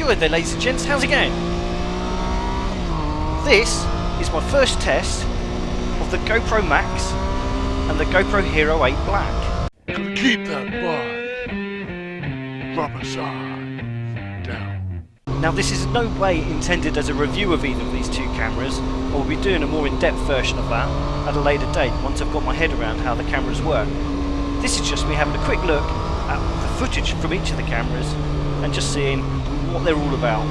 Hello there ladies and gents, how's it going? This is my first test of the GoPro Max and the GoPro Hero 8 Black. Gonna keep that body rubber side down. Now this is in no way intended as a review of either of these two cameras. I will be doing a more in-depth version of that at a later date once I've got my head around how the cameras work. This is just me having a quick look at the footage from each of the cameras and just seeing what they're all about,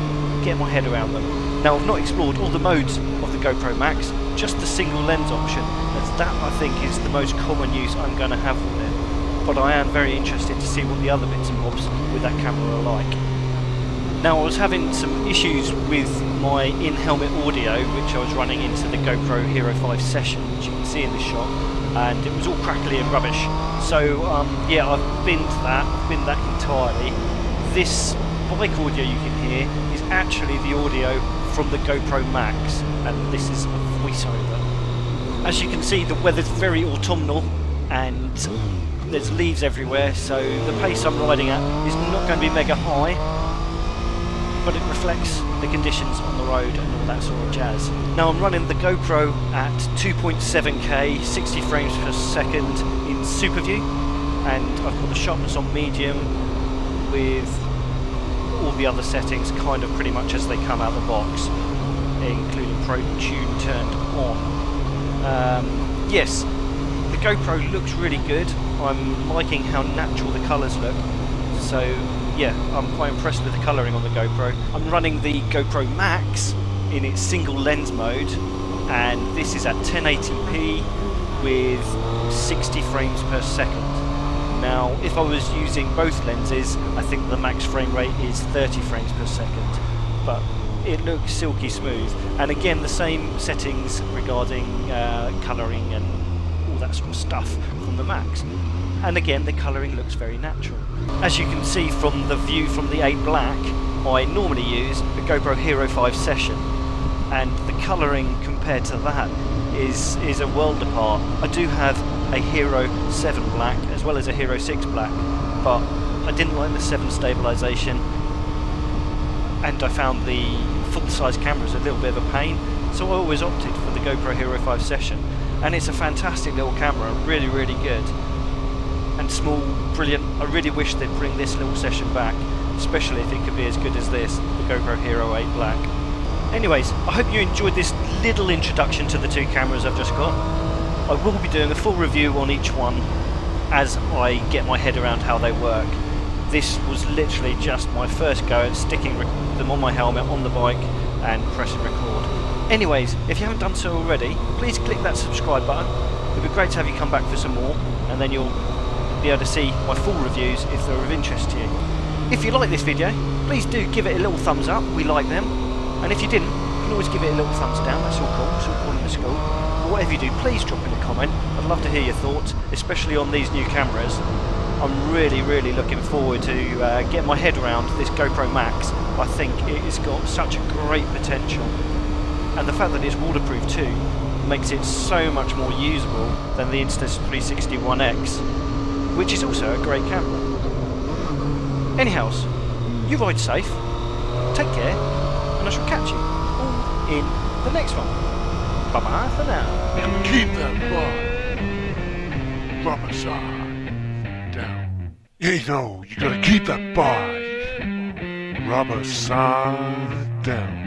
getting my head around them. Now I've not explored all the modes of the GoPro Max, just the single lens option, as that I think is the most common use I'm going to have with it. But I am very interested to see what the other bits and bobs with that camera are like. Now I was having some issues with my in-helmet audio, which I was running into the GoPro Hero 5 Session, which you can see in this shot, and it was all crackly and rubbish. So yeah, I've binned that entirely. This bike audio you can hear is actually the audio from the GoPro Max, and this is a voiceover. As you can see, the weather's very autumnal and there's leaves everywhere, so the pace I'm riding at is not going to be mega high, but it reflects the conditions on the road and all that sort of jazz. Now I'm running the GoPro at 2.7K, 60 frames per second in Super View, and I've got the sharpness on medium with all the other settings kind of pretty much as they come out of the box, including Pro Tune turned on. Yes, the GoPro looks really good. I'm liking how natural the colours look, so yeah, I'm quite impressed with the colouring on the GoPro. I'm running the GoPro Max in its single lens mode, and this is at 1080p with 60 frames per second. Now, if I was using both lenses, I think the max frame rate is 30 frames per second, but it looks silky smooth. And again, the same settings regarding colouring and all that sort of stuff from the Max. And again, the colouring looks very natural. As you can see from the view from the 8 Black, I normally use the GoPro Hero 5 Session, and the colouring compared to that is a world apart. I do have a Hero 7 Black as well as a Hero 6 Black, but I didn't like the 7 stabilisation, and I found the full-size cameras a little bit of a pain, so I always opted for the GoPro Hero 5 Session. And it's a fantastic little camera, really good, and small, brilliant. I really wish they'd bring this little session back, especially if it could be as good as this, the GoPro Hero 8 Black. Anyways, I hope you enjoyed this little introduction to the two cameras I've just got. I will be doing a full review on each one as I get my head around how they work. This was literally just my first go at sticking them on my helmet, on the bike, and pressing record. Anyways, if you haven't done so already, please click that subscribe button. It would be great to have you come back for some more, and then you'll be able to see my full reviews if they're of interest to you. If you like this video, please do give it a little thumbs up, we like them. And if you didn't, you can always give it a little thumbs down, that's all cool, it's all cool in the school. But whatever you do, please drop in a comment. I'd love to hear your thoughts, especially on these new cameras. I'm really looking forward to getting my head around this GoPro Max. I think it has got such a great potential. And the fact that it's waterproof too makes it so much more usable than the Insta360 One X, which is also a great camera. Anyhows, you ride safe, take care, and I shall catch you all in the next one. Bye bye for now. Keep that body rubber side down. You know, you gotta keep that body rubber side down.